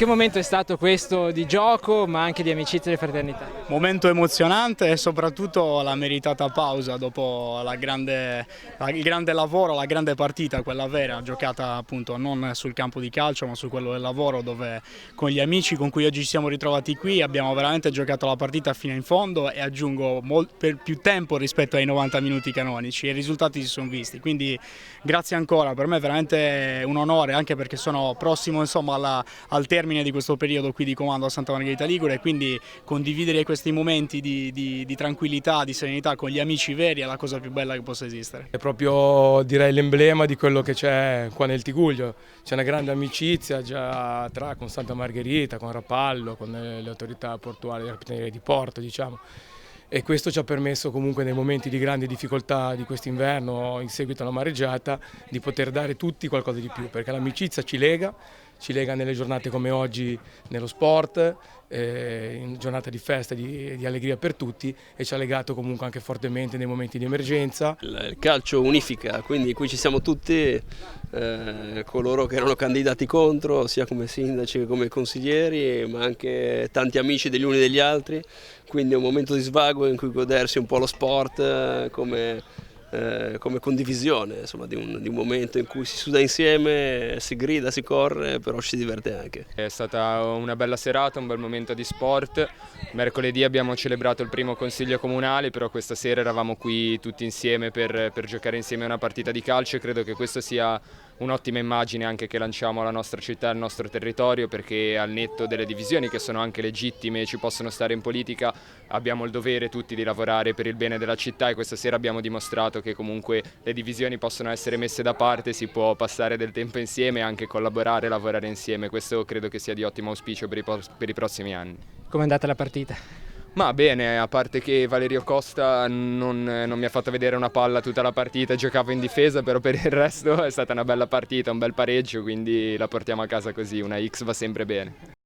Che momento è stato questo di gioco, ma anche di amicizia e fraternità? Momento emozionante e soprattutto la meritata pausa dopo il grande lavoro, la grande partita, quella vera, giocata appunto non sul campo di calcio ma su quello del lavoro, dove con gli amici con cui oggi ci siamo ritrovati qui abbiamo veramente giocato la partita fino in fondo e aggiungo per più tempo rispetto ai 90 minuti canonici e i risultati si sono visti, quindi grazie ancora, per me è veramente un onore anche perché sono prossimo insomma al termine di questo periodo qui di comando a Santa Margherita Ligure e quindi condividere questi momenti di tranquillità, di serenità con gli amici veri è la cosa più bella che possa esistere. È proprio direi l'emblema di quello che c'è qua nel Tigullio, c'è una grande amicizia già con Santa Margherita, con Rapallo, con le autorità portuali, la Capitaneria di Porto diciamo. E questo ci ha permesso comunque nei momenti di grande difficoltà di quest'inverno in seguito alla mareggiata di poter dare tutti qualcosa di più, perché l'amicizia ci lega nelle giornate come oggi nello sport, in giornata di festa, di allegria per tutti e ci ha legato comunque anche fortemente nei momenti di emergenza. Il calcio unifica, quindi qui ci siamo tutti, coloro che erano candidati contro, sia come sindaci che come consiglieri, ma anche tanti amici degli uni e degli altri, quindi è un momento di svago in cui godersi un po' lo sport come condivisione, insomma, di un momento in cui si suda insieme, si grida, si corre, però ci si diverte anche. È stata una bella serata, un bel momento di sport. Mercoledì abbiamo celebrato il primo consiglio comunale, però questa sera eravamo qui tutti insieme per giocare insieme una partita di calcio e credo che questo sia un'ottima immagine anche che lanciamo alla nostra città e al nostro territorio, perché al netto delle divisioni che sono anche legittime e ci possono stare in politica, abbiamo il dovere tutti di lavorare per il bene della città e questa sera abbiamo dimostrato che comunque le divisioni possono essere messe da parte, si può passare del tempo insieme e anche collaborare e lavorare insieme. Questo credo che sia di ottimo auspicio per i prossimi anni. Com'è andata la partita? Ma bene, a parte che Valerio Costa non mi ha fatto vedere una palla tutta la partita, giocavo in difesa, però per il resto è stata una bella partita, un bel pareggio, quindi la portiamo a casa così, una X va sempre bene.